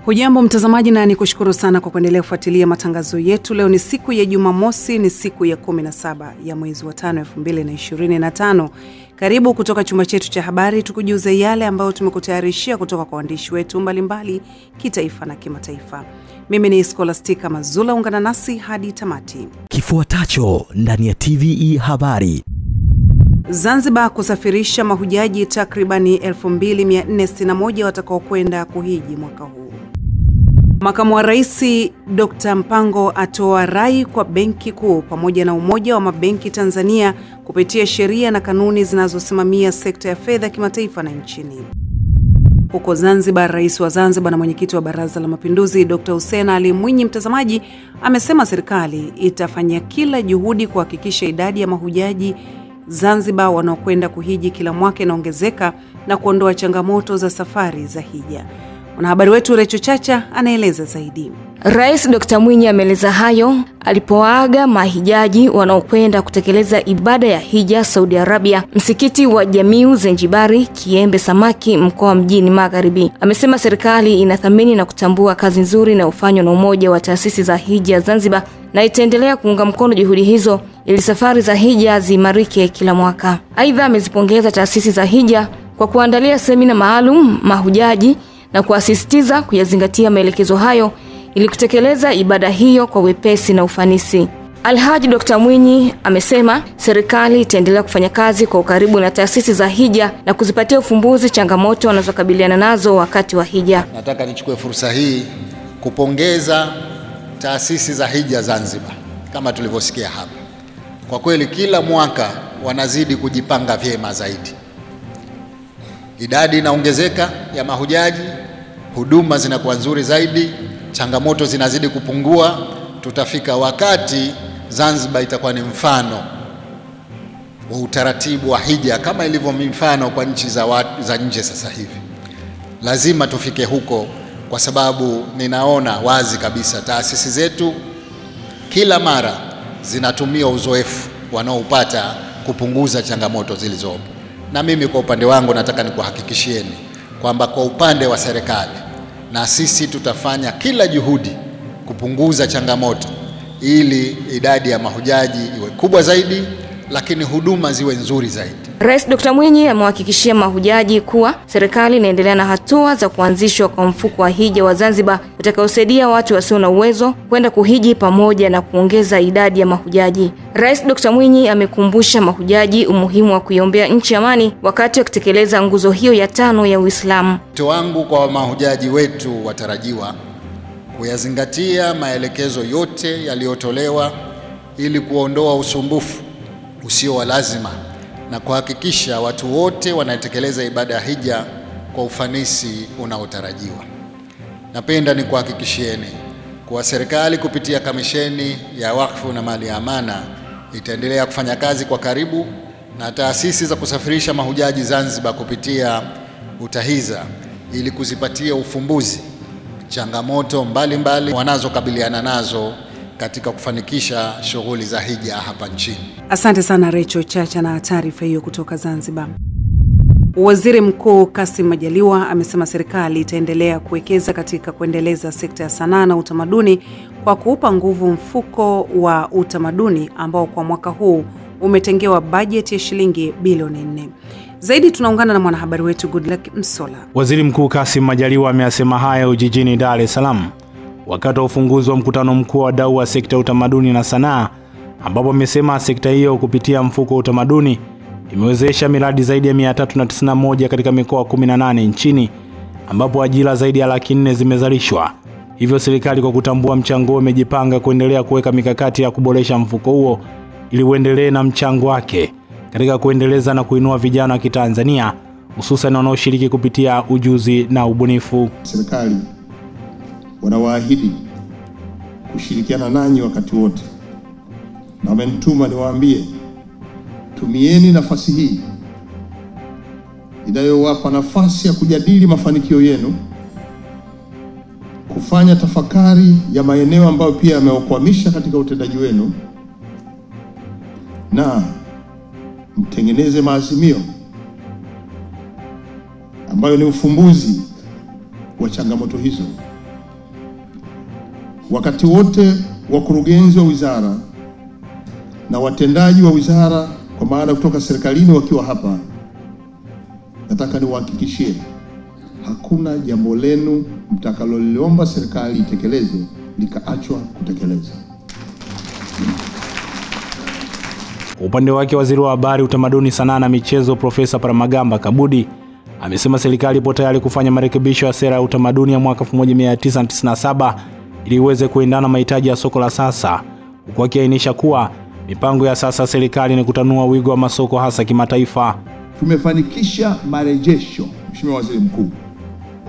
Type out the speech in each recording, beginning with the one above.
Hujambo mtazamaji, na nikushukuru sana kwa kuendelea kufuatilia matangazo yetu. Leo ni siku ya Jumamosi, ni siku ya 17 ya mwezi wa 5 2025. Karibu kutoka chumba chetu cha habari tukujuze yale ambayo tumekutayarishia kutoka kwa waandishi wetu mbalimbali kitaifa na kimataifa. Mimi ni Scholastica Mazula, ungana nasi hadi tamati. Kifuatacho ndani ya TVE habari. Zanzibar kusafirisha mahujaji takribani 2461 watakao kwenda kuhiji mwaka huu. Makamu wa Rais Dr. Mpango atoa rai kwa Benki Kuu pamoja na Umoja wa Mabenki Tanzania kupitia sheria na kanuni zinazosimamia sekta ya fedha kimataifa na nchini. Huko Zanzibar, Rais wa Zanzibar na Mwenyekiti wa Baraza la Mapinduzi Dr. Hussein Ali Mwinyi mtazamaji amesema serikali itafanya kila juhudi kuhakikisha idadi ya mahujaji Zanzibar wanaokwenda kuhiji kila mwaka inaongezeka na kuondoa changamoto za safari za hija. Mwanahabari wetu Recho Chacha anaeleza zaidi. Rais Dr. Mwinyi ameeleza hayo alipoaga mahijaji wanaokwenda kutekeleza ibada ya hija Saudi Arabia, msikiti wa Jamiu Zanjibari, Kiembe Samaki, mkoa Mjini Magharibi. Amesema serikali inathamini na kutambua kazi nzuri inayofanywa na Umoja wa Taasisi za Hija Zanzibar na itaendelea kuunga mkono juhudi hizo ili safari za hija ziimarike kila mwaka. Aidha, amezipongeza taasisi za hija kwa kuandalia semina maalum mahujaji na kuasisitiza kuyazingatia maelekezo hayo ili kutekeleza ibada hiyo kwa wepesi na ufanisi. Alhaji Dr. Mwinyi amesema serikali itaendelea kufanya kazi kwa ukaribu na taasisi za hija na kuzipatia ufumbuzi changamoto wanazokabiliana nazo wakati wa hija. Nataka nichukue fursa hii kupongeza taasisi za hija Zanzibar. Kama tulivyosikia hapa, kwa kweli kila mwaka wanazidi kujipanga vyema zaidi. Idadi inaongezeka ya mahujaji, huduma zinakuwa nzuri zaidi, changamoto zinazidi kupungua. Tutafika wakati Zanzibar itakuwa ni mfano wa utaratibu wa hija kama ilivyo mfano kwa nchi za nje sasa hivi. Lazima tufike huko, kwa sababu ninaona wazi kabisa taasisi zetu kila mara zinatumia uzoefu wanaopata kupunguza changamoto zilizopo. Na mimi kwa upande wangu nataka nikuhakikishieni kwamba kwa upande wa serikali na sisi tutafanya kila juhudi kupunguza changamoto ili idadi ya mahujaji iwe kubwa zaidi, lakini huduma ziwe nzuri zaidi. Rais Dr. Mwinyi amewahakikishia mahujaji kuwa serikali inaendelea na hatua za kuanzishwa kwa mfuko wa hija wa Zanzibar utakaosaidia watu wasio na uwezo kwenda kuhiji pamoja na kuongeza idadi ya mahujaji. Rais Dr. Mwinyi amekumbusha mahujaji umuhimu wa kuiombea nchi amani wakati wa kutekeleza nguzo hiyo ya 5 ya Uislamu. Wito wangu kwa mahujaji wetu watarajiwa kuyazingatia maelekezo yote yaliyotolewa ili kuondoa usumbufu usio wa lazima na kuhakikisha watu wote wanatekeleza ibada ya hija kwa ufanisi unaotarajiwa. Napenda nikuhakikishieni kwa serikali kupitia kamisheni ya wakfu na mali ya amana itaendelea kufanya kazi kwa karibu na taasisi za kusafirisha mahujaji Zanzibar kupitia UTAHIZA ili kuzipatia ufumbuzi changamoto mbalimbali wanazokabiliana nazo katika kufanikisha shughuli za hija hapa nchini. Asante sana Recho Chacha na taarifa hiyo kutoka Zanzibar. Waziri Mkuu Kassim Majaliwa amesema serikali itaendelea kuwekeza katika kuendeleza sekta ya sanaa na utamaduni kwa kuupa nguvu mfuko wa utamaduni ambao kwa mwaka huu umetengewa bajeti ya shilingi bilioni 4. Zaidi tunaungana na mwanahabari wetu Goodluck Msola. Waziri Mkuu Kassim Majaliwa amesema hayo jijini Dar es Salaam wakati wa ufunguzi wa mkutano mkuu wa wadau wa sekta ya utamaduni na sanaa, ambapo amesema sekta hiyo kupitia mfuko wa utamaduni imewezesha miradi zaidi ya 391 katika mikoa 18 nchini, ambapo ajira zaidi ya 400,000 zimezalishwa. Hivyo serikali kwa kutambua mchango huo imejipanga kuendelea kuweka mikakati ya kuboresha mfuko huo ili uendelee na mchango wake katika kuendeleza na kuinua vijana wa Kitanzania, hususan wanaoshiriki kupitia ujuzi na ubunifu. Serikali wanawaahidi kushirikiana nanyi wakati wote, na wamenituma niwaambie, tumieni nafasi hii inayowapa nafasi ya kujadili mafanikio yenu, kufanya tafakari ya maeneo ambayo pia yameokwamisha katika utendaji wenu, na mtengeneze maazimio ambayo ni ufumbuzi wa changamoto hizo Wakati wote wakurugenzi wa wizara na watendaji wa wizara kwa maana kutoka serikalini wakiwa hapa, nataka niwahakikishie hakuna jambo lenu mtakaloliomba serikali itekeleze likaachwa kutekeleza. Upande wake waziri wa habari, utamaduni, sanaa na michezo Profesa Paramagamba Kabudi amesema serikali ipo tayari kufanya marekebisho ya sera ya utamaduni ya mwaka 1997 ili iweze kuendana na mahitaji ya soko la sasa, huku akiainisha kuwa mipango ya sasa serikali ni kutanua wigo wa masoko hasa kimataifa. Tumefanikisha marejesho, Mheshimiwa Waziri Mkuu,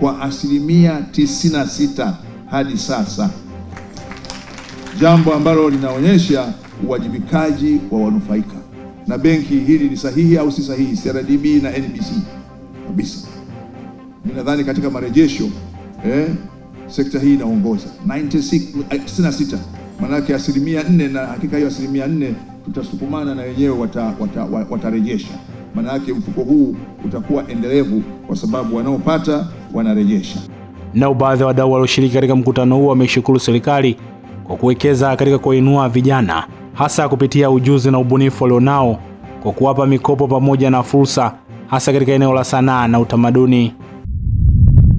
kwa 96% hadi sasa, jambo ambalo linaonyesha uwajibikaji wa wanufaika. Na benki hili ni sahihi au si sahihi? CRDB na NBC kabisa. Ninadhani katika marejesho sekta hii inaongoza 96%, maana yake 4%, na hakika hiyo 4% tutasukumana na wenyewe watarejesha. Maana yake mfuko huu utakuwa endelevu kwa sababu wanaopata wanarejesha. Na baadhi ya wadau walioshiriki katika mkutano huu wameshukuru serikali kwa kuwekeza katika kuinua vijana hasa kupitia ujuzi na ubunifu walionao kwa kuwapa mikopo pamoja na fursa hasa katika eneo la sanaa na utamaduni.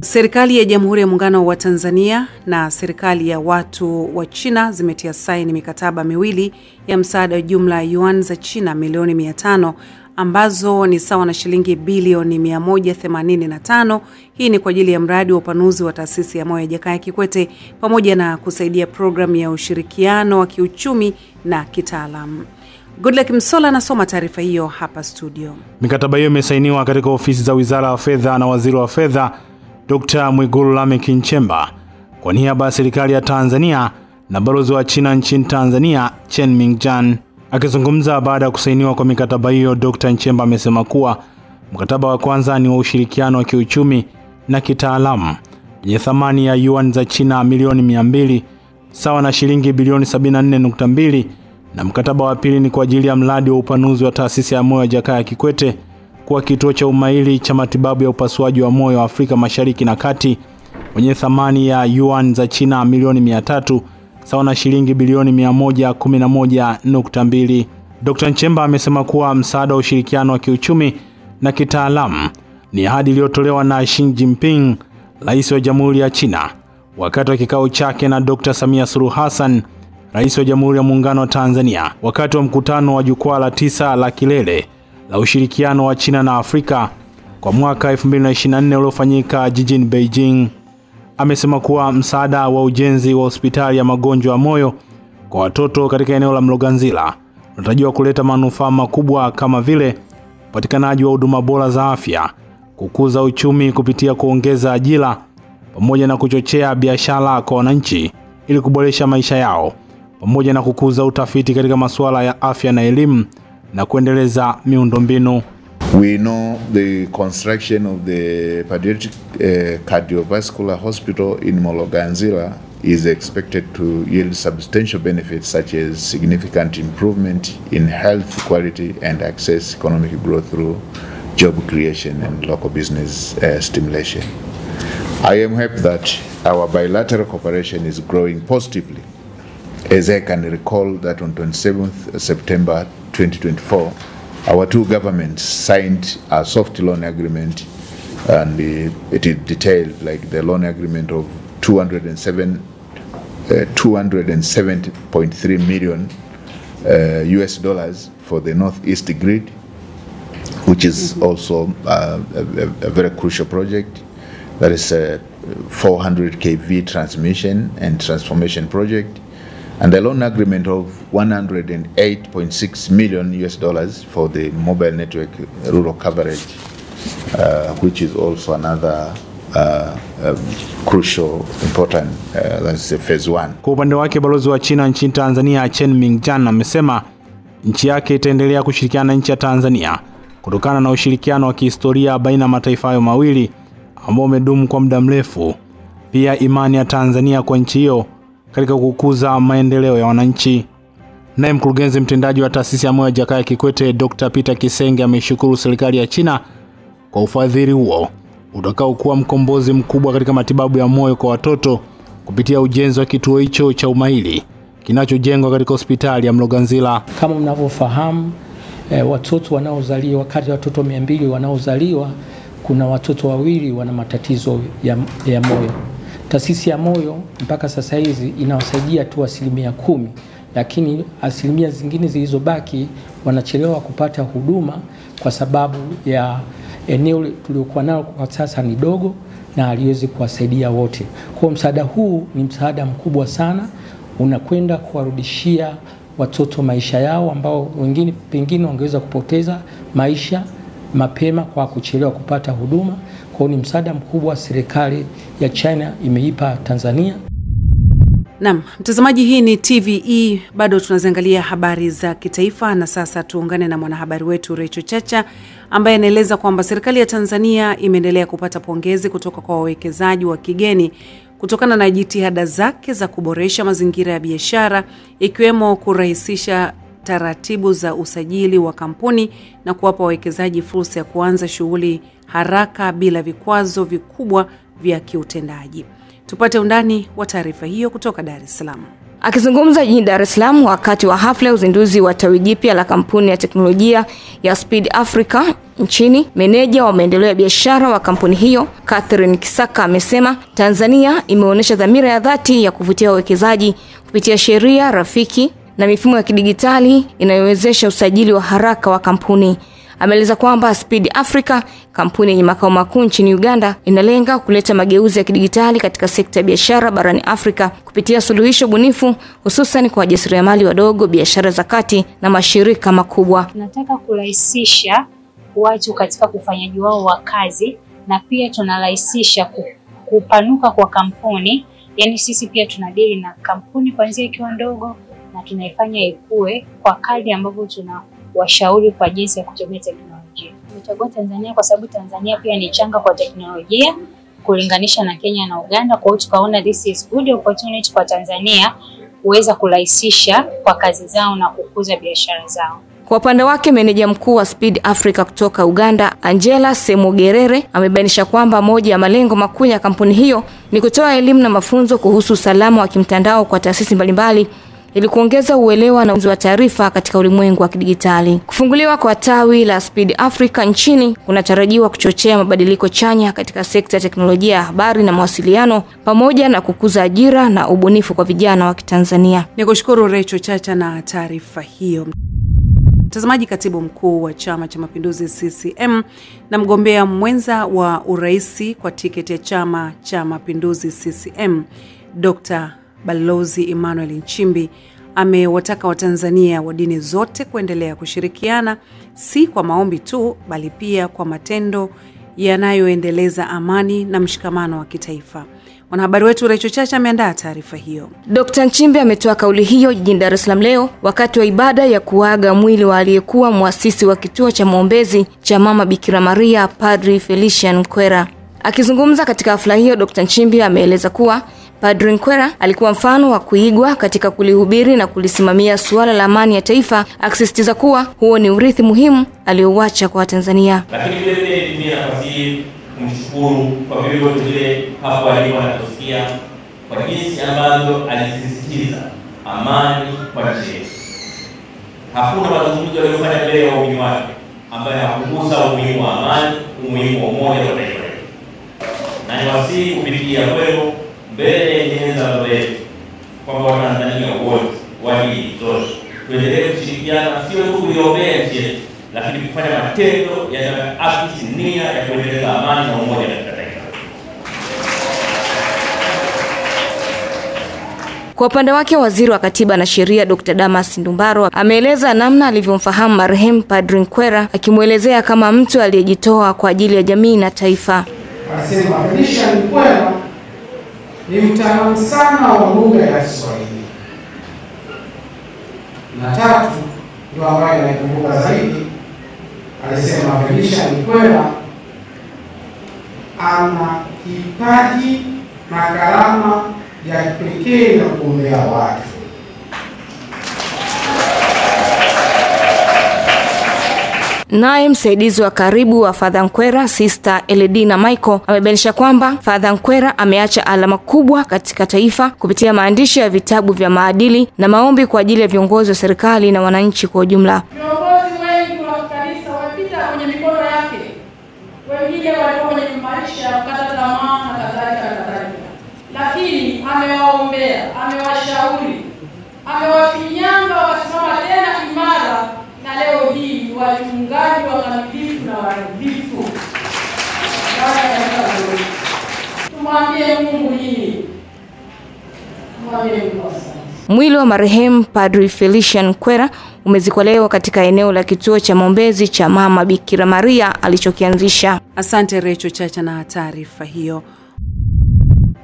Serikali ya Jamhuri ya Muungano wa Tanzania na serikali ya watu wa China zimetia saini mikataba miwili ya msaada wa jumla ya yuan za China milioni 500 ambazo ni sawa na shilingi bilioni 185. Hii ni kwa ajili ya mradi wa upanuzi wa taasisi ya moyo ya Jakaya Kikwete pamoja na kusaidia programu ya ushirikiano wa kiuchumi na kitaalamu. Goodluck Msola anasoma taarifa hiyo hapa studio. Mikataba hiyo imesainiwa katika ofisi za Wizara ya Fedha na Waziri wa Fedha Dr. Mwigulu Lameck Nchemba kwa niaba ya serikali ya Tanzania na balozi wa China nchini Tanzania Chen Mingjian. Akizungumza baada ya kusainiwa kwa mikataba hiyo, Dr. Nchemba amesema kuwa mkataba wa kwanza ni wa ushirikiano wa kiuchumi na kitaalamu yenye thamani ya yuan za China milioni 200 sawa na shilingi bilioni 74.2, na mkataba wa pili ni kwa ajili ya mradi wa upanuzi wa taasisi ya moyo ya Jakaya Kikwete kuwa kituo cha umahiri cha matibabu ya upasuaji wa moyo wa Afrika Mashariki na Kati wenye thamani ya yuan za China milioni 300 sawa na shilingi bilioni 111.2. Dr. Nchemba amesema kuwa msaada wa ushirikiano wa kiuchumi na kitaalamu ni ahadi iliyotolewa na Xi Jinping, Rais wa Jamhuri ya China, wakati wa kikao chake na Dr. Samia Suluhu Hassan, Rais wa Jamhuri ya Muungano wa Tanzania, wakati wa mkutano wa jukwaa la 9 la kilele la ushirikiano wa China na Afrika kwa mwaka 2024 uliofanyika jijini Beijing. Amesema kuwa msaada wa ujenzi wa hospitali ya magonjwa ya moyo kwa watoto katika eneo la Mloganzila unatarajiwa kuleta manufaa makubwa kama vile upatikanaji wa huduma bora za afya, kukuza uchumi kupitia kuongeza ajira pamoja na kuchochea biashara kwa wananchi ili kuboresha maisha yao, pamoja na kukuza utafiti katika masuala ya afya na elimu na kuendeleza miundombinu. We know the construction of the pediatric cardiovascular hospital in Mloganzila is expected to yield substantial benefits such as significant improvement in health quality and access, economic growth through job creation and local business stimulation. I am happy that our bilateral cooperation is growing positively, as I can recall that on 27th September 2024, our two governments signed a soft loan agreement, and it is detailed like the loan agreement of 270.3 million US dollars for the Northeast Grid, which is also a very crucial project. That is a 400 kV transmission and transformation project, and the loan agreement of 108.6 million US dollars for the mobile network rural coverage, which is also another crucial, important, that's phase 1. Kwa upande wake, balozi wa China nchini Tanzania Chen Mingjian amesema nchi yake itaendelea kushirikiana na nchi ya Tanzania kutokana na ushirikiano wa kihistoria baina ya mataifa hayo mawili ambao umedumu kwa muda mrefu. Pia imani ya Tanzania kwa nchi hiyo katika kukuza maendeleo ya wananchi. Naye mkurugenzi mtendaji wa taasisi ya moyo ya Jakaya Kikwete Dr. Peter Kisenge ameshukuru serikali ya China kwa ufadhili huo utakao kuwa mkombozi mkubwa katika matibabu ya moyo kwa watoto kupitia ujenzi wa kituo hicho cha umahiri kinachojengwa katika hospitali ya Mloganzila. Kama mnavyofahamu, watoto wanaozaliwa, kati ya watoto 200 wanaozaliwa, kuna watoto 2 wana matatizo ya moyo. Taasisi ya moyo mpaka sasa hizi inawasaidia tu 10%, lakini asilimia zingine zilizobaki wanachelewa kupata huduma kwa sababu ya eneo tuliokuwa nalo kwa sasa ni dogo na haliwezi kuwasaidia wote. Kwa msaada huu ni msaada mkubwa sana, unakwenda kuwarudishia watoto maisha yao ambao wengine pengine wangeweza kupoteza maisha mapema kwa kuchelewa kupata huduma. Kwa ni msaada mkubwa serikali ya China imeipa Tanzania. Naam, mtazamaji, hii ni TVE, bado tunaziangalia habari za kitaifa, na sasa tuungane na mwanahabari wetu Rachel Chacha ambaye anaeleza kwamba serikali ya Tanzania imeendelea kupata pongezi kutoka kwa wawekezaji wa kigeni kutokana na jitihada zake za kuboresha mazingira ya biashara, ikiwemo kurahisisha taratibu za usajili wa kampuni na kuwapa wawekezaji fursa ya kuanza shughuli haraka bila vikwazo vikubwa vya kiutendaji. Tupate undani wa taarifa hiyo kutoka Dar es Salaam. Akizungumza jijini Dar es Salaam wakati wa hafla ya uzinduzi wa tawi jipya la kampuni ya teknolojia ya Speed Africa nchini, meneja wa maendeleo ya biashara wa kampuni hiyo, Catherine Kisaka, amesema Tanzania imeonyesha dhamira ya dhati ya kuvutia wawekezaji kupitia sheria rafiki na mifumo ya kidigitali inayowezesha usajili wa haraka wa kampuni. Ameeleza kwamba Speed Africa, kampuni yenye makao makuu nchini Uganda, inalenga kuleta mageuzi ya kidigitali katika sekta ya biashara barani Afrika kupitia suluhisho bunifu, hususan kwa wajasiriamali wadogo, biashara za kati na mashirika makubwa. Tunataka kurahisisha watu katika kufanyaji wao wa kazi, na pia tunarahisisha kupanuka kwa kampuni. Yaani sisi pia tunadili na kampuni kuanzia ikiwa ndogo na tunaifanya ikue kwa kadri ambavyo tunawashauri kwa jinsi ya kutumia teknolojia. Tumechagua Tanzania kwa sababu Tanzania pia ni changa kwa teknolojia kulinganisha na Kenya na Uganda. Kwa hiyo tukaona this is good opportunity kwa Tanzania kuweza kurahisisha kwa kazi zao na kukuza biashara zao. Kwa upande wake, meneja mkuu wa Speed Africa kutoka Uganda, Angela Semugerere, amebainisha kwamba moja ya malengo makuu ya kampuni hiyo ni kutoa elimu na mafunzo kuhusu usalama wa kimtandao kwa taasisi mbalimbali ili kuongeza uelewa na uwezo wa taarifa katika ulimwengu wa kidigitali. Kufunguliwa kwa tawi la Speed Africa nchini kunatarajiwa kuchochea mabadiliko chanya katika sekta ya teknolojia ya habari na mawasiliano, pamoja na kukuza ajira na ubunifu kwa vijana wa Kitanzania. Nikushukuru Rachel Chacha na taarifa hiyo. Mtazamaji, katibu mkuu wa Chama cha Mapinduzi CCM na mgombea mwenza wa uraisi kwa tiketi ya Chama cha Mapinduzi CCM, Dr. Balozi Emmanuel Nchimbi, amewataka Watanzania wa dini zote kuendelea kushirikiana, si kwa maombi tu bali pia kwa matendo yanayoendeleza amani na mshikamano wa kitaifa. Mwanahabari wetu Rachel Chacha ameandaa taarifa hiyo. Dr. Nchimbi ametoa kauli hiyo jijini Dar es Salaam leo wakati wa ibada ya kuaga mwili wa aliyekuwa muasisi wa kituo cha maombezi cha Mama Bikira Maria, Padri Felician Nkwera. Akizungumza katika hafla hiyo, Dr. Nchimbi ameeleza kuwa Padri Nkwera alikuwa mfano wa kuigwa katika kulihubiri na kulisimamia suala la amani ya taifa, akisisitiza kuwa huo ni urithi muhimu aliouacha kwa Tanzania. Lakini vile vile ni nafasi kumshukuru kwa vile vile hapo alikuwa anatosikia kwa jinsi ambavyo alisisitiza amani kwa nchi. Hakuna mazungumzo aliyofanya mbele ya waumini wake ambaye hakugusa umuhimu wa amani, umuhimu wa umoja wa taifa. Na niwasihi kupitia kwenu mbele ya jeneza la wetu kwamba Watanzania wote wa dini zote tuendelee kushirikiana, sio tu kuiombea nchi yetu, lakini kufanya matendo yanayoakisi nia ya kuendeleza amani na umoja katika taifa. Kwa upande wake, waziri wa Katiba na Sheria Dr. Damas Ndumbaro ameeleza namna alivyomfahamu marehemu Padri Nkwera, akimuelezea kama mtu aliyejitoa kwa ajili ya jamii na taifa. Anasema Felician Nkwera ni mtaalamu sana wa lugha ya Kiswahili. Na tatu ndio ambayo naikumbuka zaidi, alisema Felician Nkwera ana kipaji na karama ya kipekee ya kuombea watu. Naye msaidizi wa karibu wa Father Nkwera, Sister Eledina Michael, amebainisha kwamba Father Nkwera ameacha alama kubwa katika taifa kupitia maandishi ya vitabu vya maadili na maombi kwa ajili ya viongozi wa serikali na wananchi kwa ujumla. Viongozi wengi wa kanisa wapita kwenye mikono yake, wengine walikuwa kwenye maisha ya kukata tamaa na kadhalika, lakini amewaombea, amewashauri, amewafinyanga wasimama tena imara, na leo hii wachungaji wakamilifu na waridhifu. Tumwambie Mungu hii. Tumwambie Mungu. Mwili wa marehemu Padri Felician Nkwera umezikwa leo katika eneo la kituo cha maombezi cha Mama Bikira Maria alichokianzisha. Asante Recho Chacha na taarifa hiyo.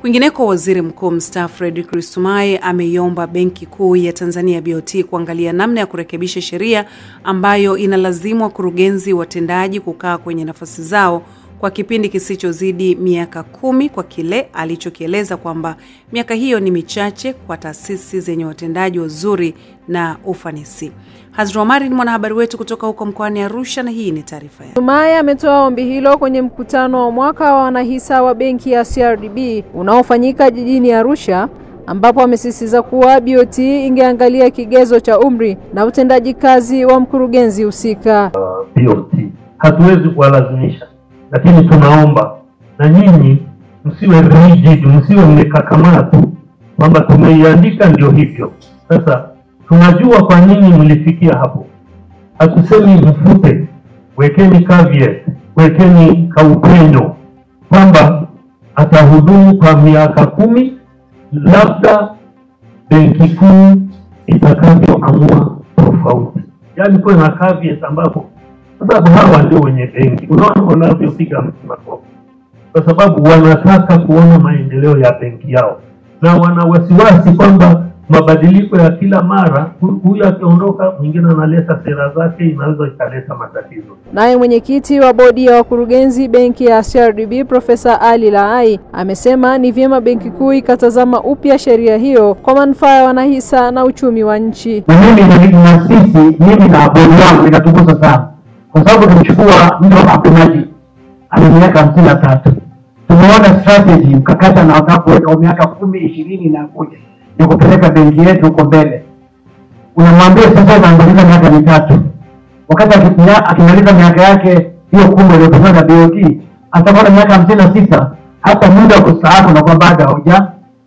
Kwingineko, Waziri Mkuu mstaafu Frederick Sumaye ameiomba Benki Kuu ya Tanzania BOT kuangalia namna ya kurekebisha sheria ambayo inalazimu wakurugenzi watendaji kukaa kwenye nafasi zao kwa kipindi kisichozidi miaka 10, kwa kile alichokieleza kwamba miaka hiyo ni michache kwa taasisi zenye watendaji wazuri na ufanisi. Hazra Omari ni mwanahabari wetu kutoka huko mkoani Arusha, na hii ni taarifa yake. Sumaye ametoa ombi hilo kwenye mkutano wa mwaka wa wanahisa wa benki ya CRDB unaofanyika jijini Arusha, ambapo amesisitiza kuwa BOT ingeangalia kigezo cha umri na utendaji kazi wa mkurugenzi husika. BOT hatuwezi kuwalazimisha, lakini tunaomba na nyinyi msiwe rigid, msiwe mmekakamana tu kwamba tumeiandika ndio hivyo. Sasa tunajua kwa nini mlifikia hapo. Hatusemi mfute, wekeni caveat, wekeni kaupendo kwamba atahudumu kwa miaka 10, labda Benki Kuu itakavyoamua tofauti. Yaani kwa na caveat ambapo sababu hawa ndio wenye benki, unaona wanavyopiga makofi, kwa sababu wanataka kuona maendeleo ya benki yao na wana wasiwasi kwamba mabadiliko ya kila mara, huyu akiondoka mwingine analeta sera zake, inaweza ikaleta matatizo. Naye mwenyekiti wa bodi ya wakurugenzi benki ya CRDB Profesa Ali Laai amesema ni vyema Benki Kuu ikatazama upya sheria hiyo kwa manufaa ya wanahisa na uchumi wa nchi. Na mimi na bodi yangu inatugusa sana, kwa sababu tumechukua mtu mapemaji ana miaka 53. Tumeona strategy mkakata na watakuweka miaka 10, 20 na kuja ni kupeleka benki yetu huko mbele. Unamwambia sasa anaanza miaka 3. Wakati akimaliza miaka yake hiyo 10 iliyopita na BOT, atakuwa miaka 56, hata muda kustaafu na kwa bado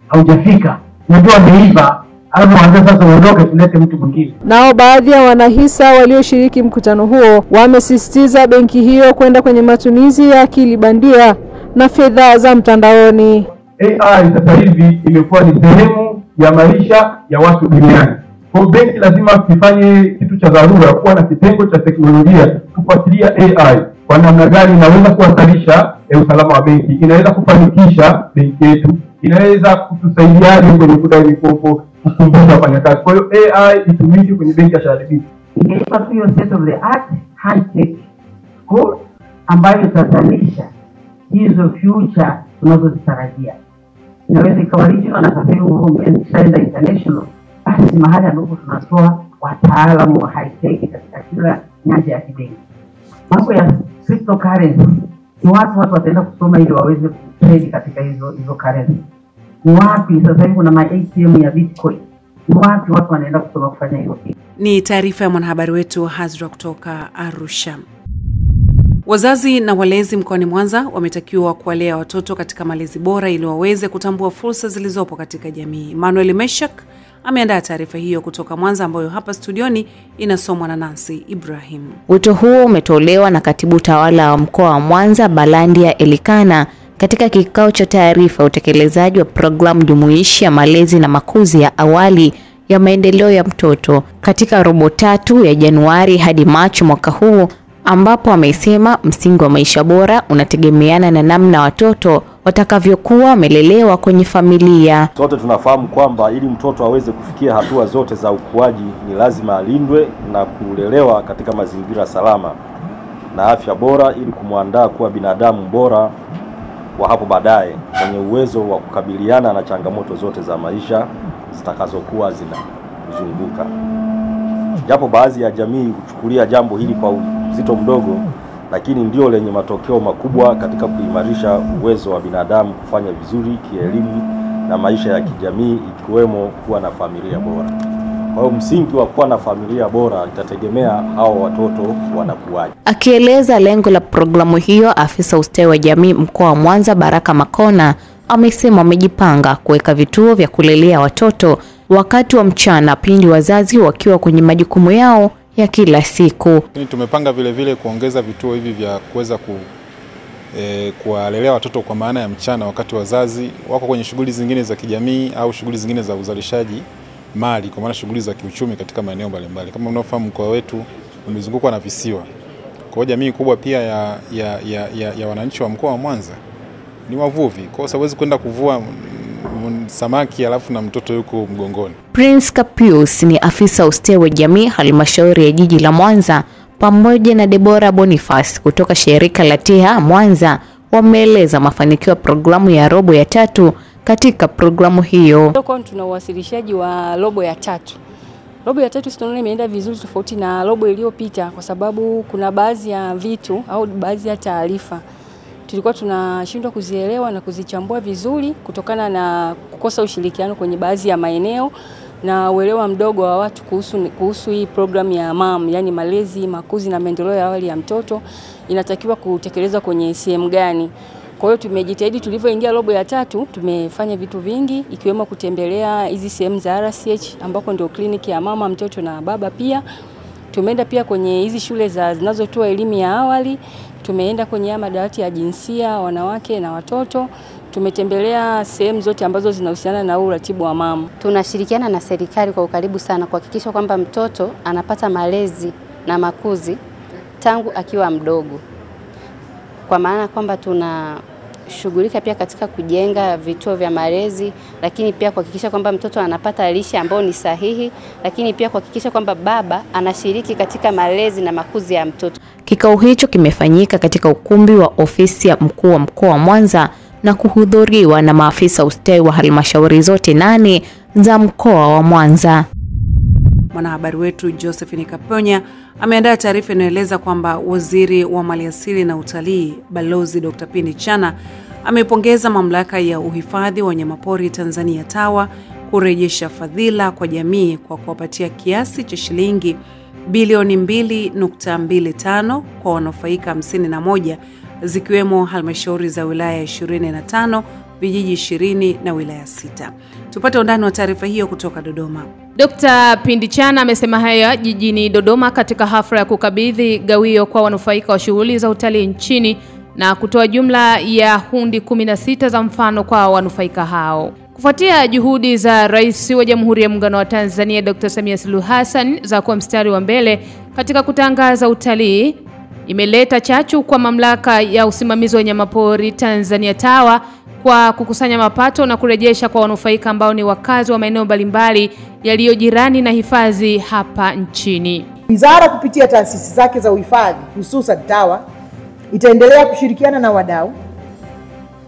haujafika. Najua ameiva, anaanza sasa uondoke tulete mtu mwingine. Nao baadhi ya wanahisa walioshiriki mkutano huo wamesisitiza benki hiyo kwenda kwenye matumizi ya akili bandia na fedha za mtandaoni. AI sasa hivi imekuwa ni sehemu ya maisha ya watu duniani. Kwa benki lazima kifanye kitu cha dharura, kuwa na kitengo cha teknolojia kufuatilia AI kwa namna gani inaweza kuhatarisha usalama wa benki, inaweza kufanikisha benki yetu, inaweza kutusaidia kwenye kudai mikopo, kukumbusha wafanyakazi. Kwa hiyo AI itumike kwenye benki ya CRDB. Ingekuwa hiyo state of the art high tech school ambayo itazalisha hizo future tunazozitarajia. Inaweza ikawa regional na kafiri umeenda international, basi mahali ambapo tunatoa wataalamu wa high tech katika kila nyanja ya kibenki. Mambo ya cryptocurrency ni watu wataenda kusoma ili waweze kutrade katika hizo currency. Ni wapi sasa hivi kuna ATM ya Bitcoin? Ni wapi watu wanaenda kusoma kufanya hiyo kitu? Ni taarifa ya mwanahabari wetu Hazra kutoka Arusha. Wazazi na walezi mkoani Mwanza wametakiwa kuwalea watoto katika malezi bora ili waweze kutambua fursa zilizopo katika jamii. Manuel Meshak ameandaa taarifa hiyo kutoka Mwanza, ambayo hapa studioni inasomwa na Nancy Ibrahim. Wito huo umetolewa na Katibu Tawala wa Mkoa wa Mwanza Balandia Elikana katika kikao cha taarifa utekelezaji wa programu jumuishi ya malezi na makuzi ya awali ya maendeleo ya mtoto katika robo 3 ya Januari hadi Machi mwaka huu, ambapo amesema msingi wa maisha bora unategemeana na namna watoto watakavyokuwa wamelelewa kwenye familia. Sote tunafahamu kwamba ili mtoto aweze kufikia hatua zote za ukuaji ni lazima alindwe na kulelewa katika mazingira salama na afya bora ili kumwandaa kuwa binadamu bora wa hapo baadaye mwenye uwezo wa kukabiliana na changamoto zote za maisha zitakazokuwa zinazunguka. Japo baadhi ya jamii huchukulia jambo hili kwa uzito mdogo, lakini ndio lenye matokeo makubwa katika kuimarisha uwezo wa binadamu kufanya vizuri kielimu na maisha ya kijamii, ikiwemo kuwa na familia bora. Kwa hiyo msingi wa kuwa na familia bora itategemea hao watoto wanakuaje. Akieleza lengo la programu hiyo, afisa ustawi wa jamii mkoa wa Mwanza Baraka Makona amesema wamejipanga kuweka vituo vya kulelea watoto wakati wa mchana pindi wazazi wakiwa kwenye majukumu yao ya kila siku. Tumepanga vile vile kuongeza vituo hivi vya kuweza kuwalelea watoto kwa maana ya mchana wakati wazazi wako kwenye shughuli zingine za kijamii au shughuli zingine za uzalishaji mali, kwa maana shughuli za kiuchumi katika maeneo mbalimbali. Kama unaofahamu mkoa wetu umezungukwa na visiwa. Kwa jamii kubwa pia ya wananchi wa mkoa wa Mwanza ni wavuvi. Kwa hiyo hawezi kwenda kuvua samaki alafu na mtoto yuko mgongoni. Prince Kapius ni afisa ustawi wa jamii halmashauri ya jiji la Mwanza pamoja na Deborah Boniface kutoka shirika la TEHA Mwanza wameeleza mafanikio ya programu ya robo ya 3 katika programu hiyo. Tuna uwasilishaji wa robo ya 3. Robo ya 3 tunaona imeenda vizuri tofauti na robo iliyopita, kwa sababu kuna baadhi ya vitu au baadhi ya taarifa tulikuwa tunashindwa kuzielewa na kuzichambua vizuri kutokana na kukosa ushirikiano kwenye baadhi ya maeneo na uelewa mdogo wa watu kuhusu hii programu ya MAM, yani malezi, makuzi na maendeleo ya awali ya mtoto inatakiwa kutekelezwa kwenye sehemu gani. Kwa hiyo tumejitahidi, tulivyoingia robo ya 3 tumefanya vitu vingi ikiwemo kutembelea hizi sehemu za RCH ambako ndio kliniki ya mama, mtoto na baba. Pia tumeenda pia kwenye hizi shule zinazotoa elimu ya awali, tumeenda kwenye madawati ya jinsia, wanawake na watoto. Tumetembelea sehemu zote ambazo zinahusiana na uratibu wa mama. Tunashirikiana na serikali kwa ukaribu sana kuhakikisha kwamba mtoto anapata malezi na makuzi tangu akiwa mdogo. Kwa maana kwamba tunashughulika pia katika kujenga vituo vya malezi, lakini pia kuhakikisha kwamba mtoto anapata lishe ambayo ni sahihi, lakini pia kuhakikisha kwamba baba anashiriki katika malezi na makuzi ya mtoto. Kikao hicho kimefanyika katika ukumbi wa ofisi ya mkuu wa mkoa wa Mwanza na kuhudhuriwa na maafisa ustawi wa halmashauri zote 8 za mkoa wa Mwanza. Mwanahabari wetu Josephine Kaponya ameandaa taarifa inayoeleza kwamba Waziri wa Maliasili na Utalii Balozi Dr. Pindi Chana amepongeza mamlaka ya uhifadhi wa wanyamapori Tanzania TAWA kurejesha fadhila kwa jamii kwa kuwapatia kiasi cha shilingi bilioni 2.25 kwa wanufaika 51 zikiwemo halmashauri za wilaya 25, vijiji 20 na wilaya 6. Tupate undani wa taarifa hiyo kutoka Dodoma. Dr. Pindi Chana amesema haya jijini Dodoma katika hafla ya kukabidhi gawio kwa wanufaika wa shughuli za utalii nchini na kutoa jumla ya hundi 16 za mfano kwa wanufaika hao. Kufuatia juhudi za Rais wa Jamhuri ya Muungano wa Tanzania Dr. Samia Suluhu Hassan za kuwa mstari wa mbele katika kutangaza utalii, imeleta chachu kwa mamlaka ya usimamizi wa wanyamapori Tanzania TAWA kwa kukusanya mapato na kurejesha kwa wanufaika ambao ni wakazi wa maeneo mbalimbali yaliyo jirani na hifadhi hapa nchini. Wizara kupitia taasisi zake za uhifadhi hususan TAWA itaendelea kushirikiana na wadau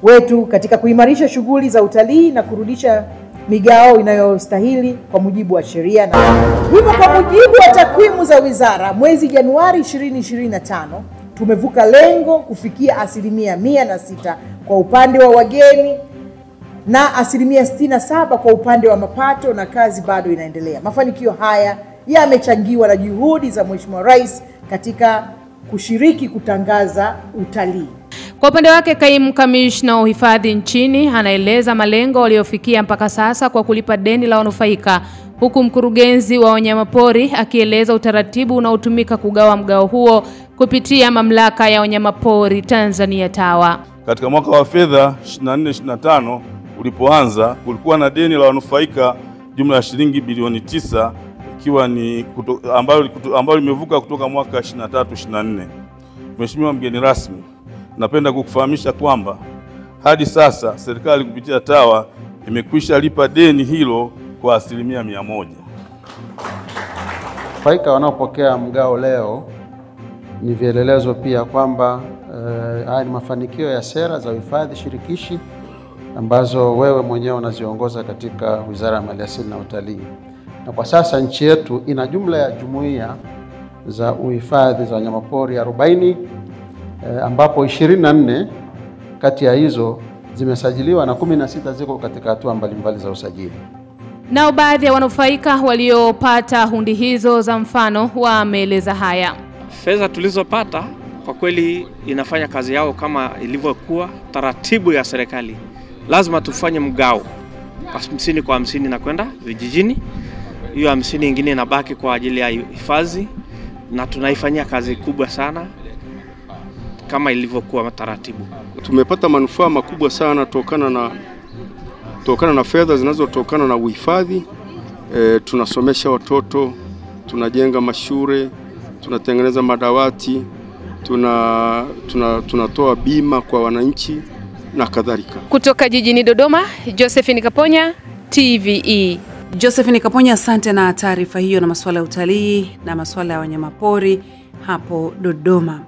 wetu katika kuimarisha shughuli za utalii na kurudisha migao inayostahili kwa mujibu wa sheria. Na hivyo kwa mujibu wa takwimu za wizara, mwezi Januari 2025 tumevuka lengo kufikia 106% kwa upande wa wageni na 67% kwa upande wa mapato, na kazi bado inaendelea. Mafanikio haya yamechangiwa na juhudi za Mheshimiwa Rais katika kushiriki kutangaza utalii. Kwa upande wake, Kaimu Kamishna wa Uhifadhi nchini anaeleza malengo waliofikia mpaka sasa kwa kulipa deni la wanufaika, huku mkurugenzi wa wanyamapori akieleza utaratibu unaotumika kugawa mgao huo kupitia mamlaka ya wanyamapori Tanzania TAWA. Katika mwaka wa fedha 24-25 ulipoanza, kulikuwa na deni la wanufaika jumla ya shilingi bilioni 9 ikiwa ni ambayo limevuka kutoka mwaka 23-24. Mheshimiwa mgeni rasmi, napenda kukufahamisha kwamba hadi sasa serikali kupitia TAWA imekwisha lipa deni hilo kwa 100%. Wanufaika wanaopokea mgao leo ni vielelezo pia kwamba haya ni mafanikio ya sera za uhifadhi shirikishi ambazo wewe mwenyewe unaziongoza katika Wizara ya Maliasili na Utalii. Na kwa sasa nchi yetu ina jumla ya jumuiya za uhifadhi za wanyamapori 40 ambapo 24 kati ya hizo zimesajiliwa na 16 ziko katika hatua mbalimbali za usajili. Nao baadhi ya wanufaika waliopata hundi hizo za mfano wameeleza haya. Fedha tulizopata kwa kweli inafanya kazi yao kama ilivyokuwa taratibu ya serikali. Lazima tufanye mgao 50 kwa 50 na kwenda vijijini. Hiyo 50 nyingine inabaki kwa ajili ya hifadhi na tunaifanyia kazi kubwa sana kama ilivyokuwa taratibu. Tumepata manufaa makubwa sana tokana na fedha zinazotokana na uhifadhi. Tunasomesha watoto, tunajenga mashule, tunatengeneza madawati, tunatoa bima kwa wananchi na kadhalika. Kutoka jijini Dodoma, Josephine Kaponya, TVE. Josephine Kaponya, asante na taarifa hiyo na masuala ya utalii na masuala ya wanyamapori hapo Dodoma.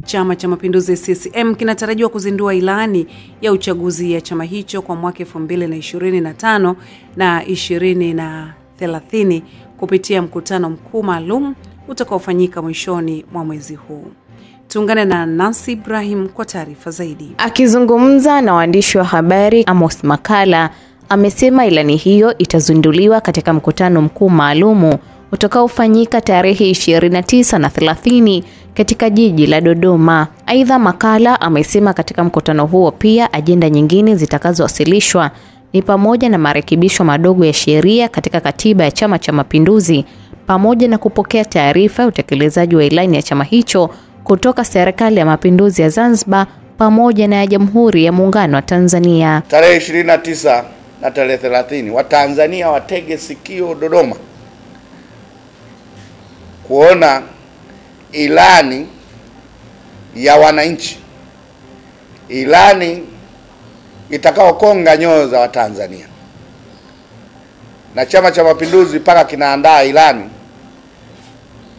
Chama cha Mapinduzi CCM kinatarajiwa kuzindua ilani ya uchaguzi ya chama hicho kwa mwaka 2025 na 2030 kupitia mkutano mkuu maalum utakaofanyika mwishoni mwa mwezi huu. Tuungane na Nancy Ibrahim kwa taarifa zaidi. Akizungumza na waandishi wa habari, Amos Makala amesema ilani hiyo itazinduliwa katika mkutano mkuu maalumu utakaofanyika tarehe 29 na 30 katika jiji la Dodoma. Aidha, Makala amesema katika mkutano huo pia ajenda nyingine zitakazowasilishwa ni pamoja na marekebisho madogo ya sheria katika katiba ya Chama cha Mapinduzi pamoja na kupokea taarifa ya utekelezaji wa ilani ya chama hicho kutoka Serikali ya Mapinduzi ya Zanzibar pamoja na ya Jamhuri ya Muungano wa Tanzania. Tarehe 29 na tarehe 30 Watanzania watege sikio Dodoma kuona ilani ya wananchi, ilani itakaokonga nyoyo za Watanzania. Na Chama cha Mapinduzi paka kinaandaa ilani,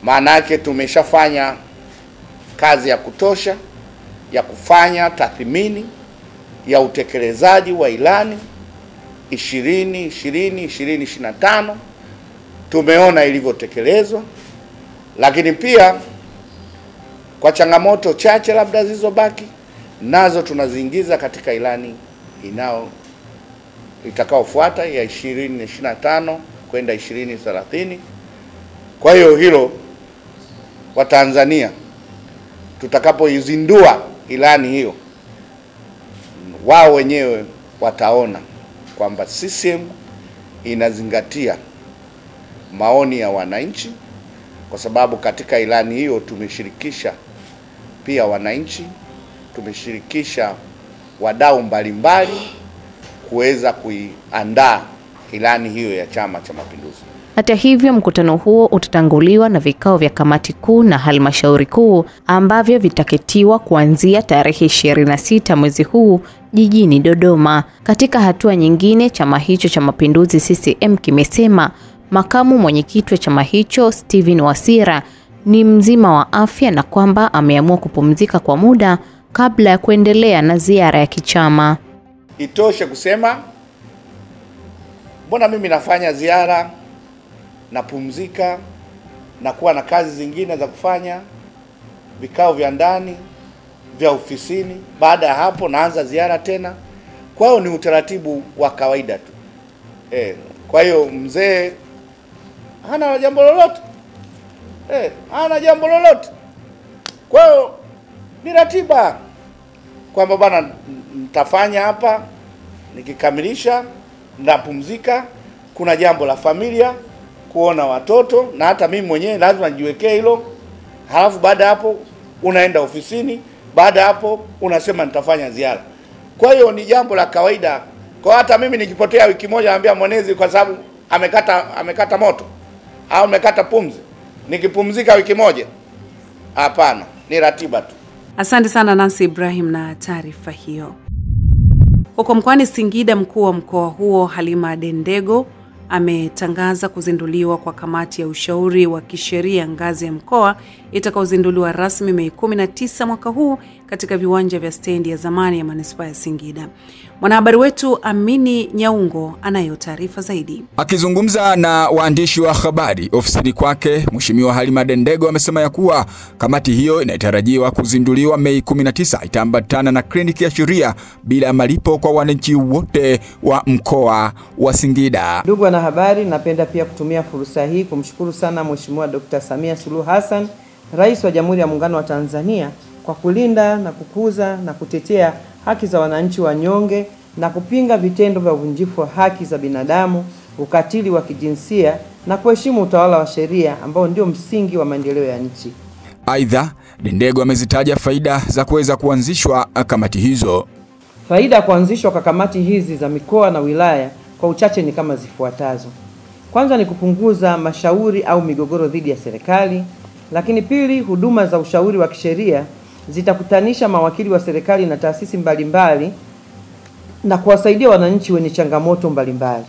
maana yake tumeshafanya kazi ya kutosha ya kufanya tathmini ya utekelezaji wa ilani 2020-2025. Tumeona ilivyotekelezwa, lakini pia kwa changamoto chache labda zilizobaki nazo tunaziingiza katika ilani itakaofuata ya 2025 kwenda 2030. Kwa hiyo hilo Watanzania tutakapoizindua ilani hiyo, wao wenyewe wataona kwamba CCM inazingatia maoni ya wananchi, kwa sababu katika ilani hiyo tumeshirikisha pia wananchi, tumeshirikisha wadau mbalimbali kuweza kuiandaa ilani hiyo ya Chama cha Mapinduzi. Hata hivyo, mkutano huo utatanguliwa na vikao vya kamati kuu na halmashauri kuu ambavyo vitaketiwa kuanzia tarehe 26 mwezi huu jijini Dodoma. Katika hatua nyingine, chama hicho cha Mapinduzi CCM kimesema makamu mwenyekiti wa chama hicho Steven Wasira ni mzima wa afya na kwamba ameamua kupumzika kwa muda kabla ya kuendelea na ziara ya kichama. Itoshe kusema mbona mimi nafanya ziara, napumzika na kuwa na kazi zingine za kufanya, vikao vya ndani vya ofisini, baada ya hapo naanza ziara tena. Kwa hiyo ni utaratibu wa kawaida tu. Kwa hiyo mzee hana jambo lolote. Hana jambo lolote. Kwa hiyo ni ratiba kwamba bana nitafanya hapa, nikikamilisha napumzika, kuna jambo la familia, kuona watoto, na hata mimi mwenyewe lazima nijiwekee hilo. Halafu baada hapo unaenda ofisini, baada hapo unasema nitafanya ziara. Kwa hiyo ni jambo la kawaida. Kwa hata mimi nikipotea wiki moja naambia mwenezi kwa sababu amekata moto au amekata pumzi, nikipumzika wiki moja, hapana, ni ratiba tu. Asante sana Nancy Ibrahim na taarifa hiyo. Huko mkoani Singida, mkuu wa mkoa huo Halima Dendego ametangaza kuzinduliwa kwa kamati ya ushauri wa kisheria ngazi ya mkoa itakaozinduliwa rasmi Mei 19 mwaka huu katika viwanja vya stendi ya zamani ya manispaa ya Singida. Mwanahabari wetu Amini Nyaungo anayo taarifa zaidi. Akizungumza na waandishi wa habari ofisini kwake, Mheshimiwa Halima Dendego amesema ya kuwa kamati hiyo inatarajiwa kuzinduliwa Mei 19 itaambatana na kliniki ya sheria bila malipo kwa wananchi wote wa mkoa wa Singida. Ndugu wanahabari, napenda pia kutumia fursa hii kumshukuru sana Mheshimiwa Dr. Samia Suluhu Hassan, Rais wa Jamhuri ya Muungano wa Tanzania, kwa kulinda na kukuza na kutetea haki za wananchi wanyonge na kupinga vitendo vya uvunjifu wa haki za binadamu, ukatili wa kijinsia na kuheshimu utawala wa sheria ambao ndio msingi wa maendeleo ya nchi. Aidha, Dendego amezitaja faida za kuweza kuanzishwa kamati hizo. Faida ya kuanzishwa kwa kamati hizi za mikoa na wilaya kwa uchache ni kama zifuatazo. Kwanza ni kupunguza mashauri au migogoro dhidi ya serikali. Lakini pili, huduma za ushauri wa kisheria zitakutanisha mawakili wa serikali na taasisi mbalimbali na kuwasaidia wananchi wenye changamoto mbalimbali.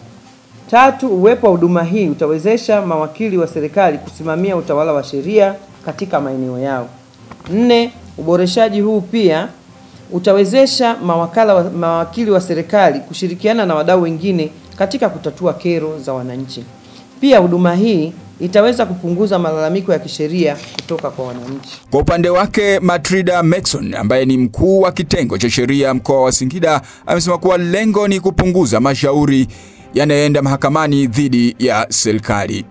Tatu, uwepo wa huduma hii utawezesha mawakili wa serikali kusimamia utawala wa sheria katika maeneo yao. 4, uboreshaji huu pia utawezesha mawakili wa serikali kushirikiana na wadau wengine katika kutatua kero za wananchi. Pia huduma hii itaweza kupunguza malalamiko ya kisheria kutoka kwa wananchi. Kwa upande wake, Matrida Maxon ambaye ni mkuu wa kitengo cha sheria mkoa wa Singida amesema kuwa lengo ni kupunguza mashauri yanayoenda mahakamani dhidi ya serikali.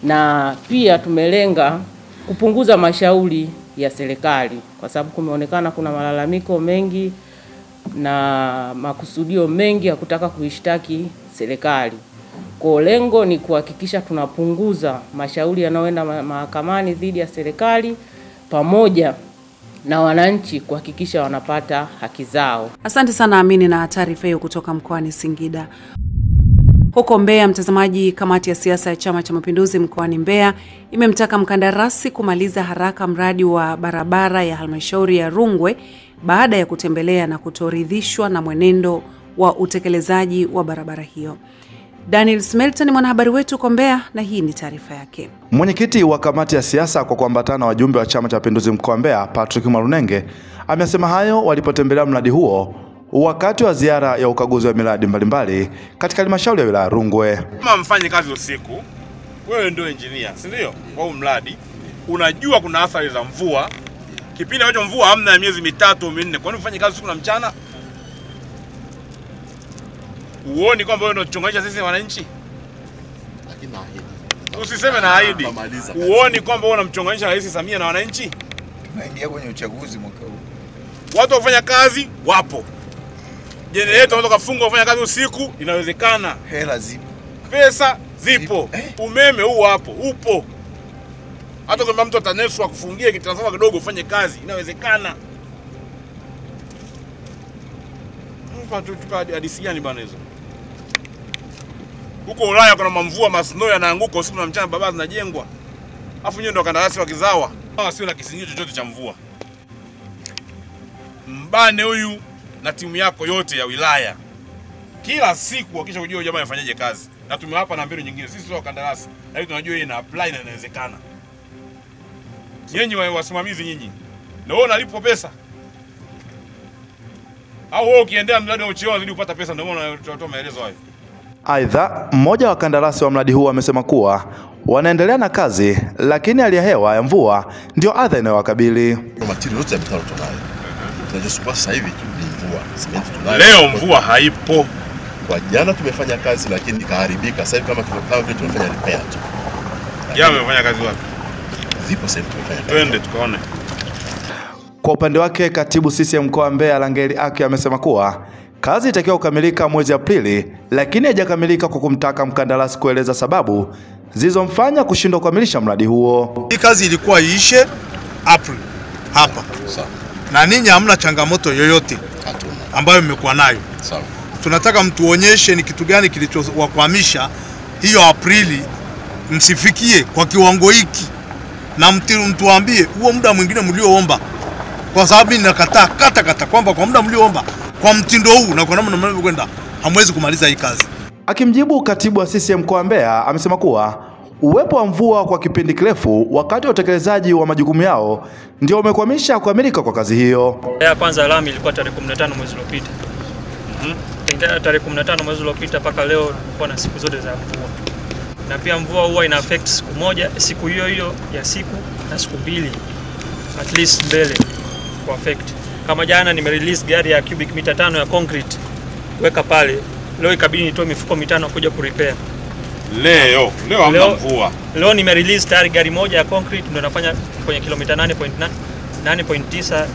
Na pia tumelenga kupunguza mashauri ya serikali kwa sababu kumeonekana kuna malalamiko mengi na makusudio mengi ya kutaka kuishtaki serikali. Kwa lengo ni kuhakikisha tunapunguza mashauri yanayoenda mahakamani dhidi ya serikali pamoja na wananchi kuhakikisha wanapata haki zao. Asante sana Amini na taarifa hiyo kutoka mkoani Singida. Huko Mbeya, mtazamaji, kamati ya siasa ya Chama cha Mapinduzi mkoani Mbeya imemtaka mkandarasi kumaliza haraka mradi wa barabara ya halmashauri ya Rungwe baada ya kutembelea na kutoridhishwa na mwenendo wa utekelezaji wa barabara hiyo. Daniel Smelton ni mwanahabari wetu kwa Mbeya na hii ni taarifa yake. Mwenyekiti wa kamati ya siasa kwa kuambatana wajumbe wa Chama cha Mapinduzi mkoa wa Mbeya, Patrick Marunenge, amesema hayo walipotembelea mradi huo wakati wa ziara ya ukaguzi wa miradi mbalimbali katika halmashauri ya wilaya Rungwe. Kama mfanye kazi usiku, wewe ndio engineer, si ndio? Kwa mradi unajua kuna athari za mvua. Kipindi ambacho mvua hamna ya miezi 3 au 4, kwa nini ufanye kazi usiku na mchana? Uoni kwamba wewe ndio tunachonganisha sisi wananchi? Lakini naahidi. Usiseme naahidi. Uoni kwamba wewe unamchonganisha Rais Samia na wananchi? Tunaingia kwenye uchaguzi mwaka huu. Watu wafanya kazi wapo. Generator unaweza kufunga kufanya kazi usiku, inawezekana. Hela zipo. Pesa zipo. Umeme huu hapo, upo. Hata kama mtu ataneswa kufungia kitransformer kidogo ufanye kazi, inawezekana. Tupa hadithi gani bwana hizo? Huko Ulaya kuna mvua masno yanaanguka usiku na mchana, barabara zinajengwa. Alafu nyinyi ndio kandarasi wa kizawa. Sio na kisingizio chochote cha mvua. Mbane huyu na timu yako yote ya wilaya. Kila siku hakisha kujua jamaa yafanyaje kazi. Na tumewapa na mbinu nyingine. Sisi sio kandarasi. Lakini tunajua hii ina apply na inawezekana. Nyinyi wasimamizi nyinyi. Na wewe unalipwa pesa. Au wewe ukiendea mradi wa ucheo zidi kupata pesa, ndio maana tunatoa maelezo hayo. Aidha, mmoja wa kandarasi wa mradi huu amesema kuwa wanaendelea na kazi, lakini hali ya hewa ya mvua ndio adha inayowakabili. Material yote ya mitaro tunayo. Tunajisukua sasa hivi ni mvua. Simenti tunayo. Leo mvua haipo. Kwa jana tumefanya kazi lakini ikaharibika. Sasa hivi kama tunafanya repair tu. Jana tumefanya kazi wapi? Zipo sehemu tumefanya. Twende tukaone. Kwa upande wake, katibu CCM mkoa wa Mbeya Langeli Aki amesema kuwa kazi itakiwa kukamilika mwezi Aprili, lakini haijakamilika kwa kumtaka mkandarasi kueleza sababu zilizomfanya kushindwa kukamilisha mradi huo. Hii kazi ilikuwa iishe April hapa. Sawa. Na ninyi hamna changamoto yoyote ambayo mmekuwa nayo. Sawa. Tunataka mtuonyeshe ni kitu gani kilichowakwamisha hiyo Aprili msifikie kwa kiwango hiki. Na mtuambie huo muda mwingine mlioomba. Kwa sababu ninakataa kata kwamba kwa muda mlioomba kwa mtindo huu na kwa namna mnavyokwenda hamwezi kumaliza hii kazi. Akimjibu katibu wa CCM mkoa wa Mbeya amesema kuwa uwepo wa mvua kwa kipindi kirefu wakati wa utekelezaji wa majukumu yao ndio umekwamisha kukamilika kwa kazi hiyo. Ya kwanza lami ilikuwa tarehe 15 mwezi uliopita. Tarehe 15 mwezi uliopita mpaka leo kulikuwa na siku zote za mvua. Na pia mvua huwa ina affect siku moja, siku hiyo ya siku na siku mbili at least mbele kwa affect. Kama jana nimerelease gari ya cubic mita 5 ya concrete weka pale. Leo ikabidi nitoe mifuko 5 kuja kurepair. Leo hamna mvua. Leo nimerelease tayari gari moja ya concrete ndio nafanya kwenye kilomita 8.9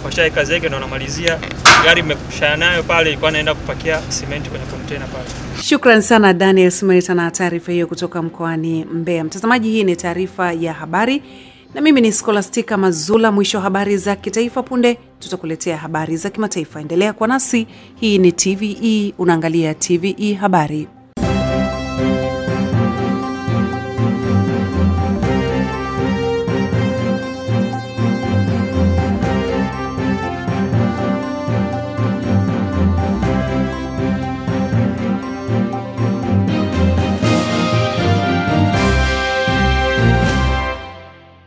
kwa shaika zege ndio namalizia. Gari nimekushana nayo pale ilikuwa naenda kupakia simenti kwenye container pale. Shukran sana Daniel Smerita na taarifa hiyo kutoka mkoani Mbeya. Mtazamaji, hii ni taarifa ya habari na mimi ni Scholastica Mazula. Mwisho wa habari za kitaifa, punde tutakuletea habari za kimataifa. Endelea kwa nasi. Hii ni TVE, unaangalia TVE habari.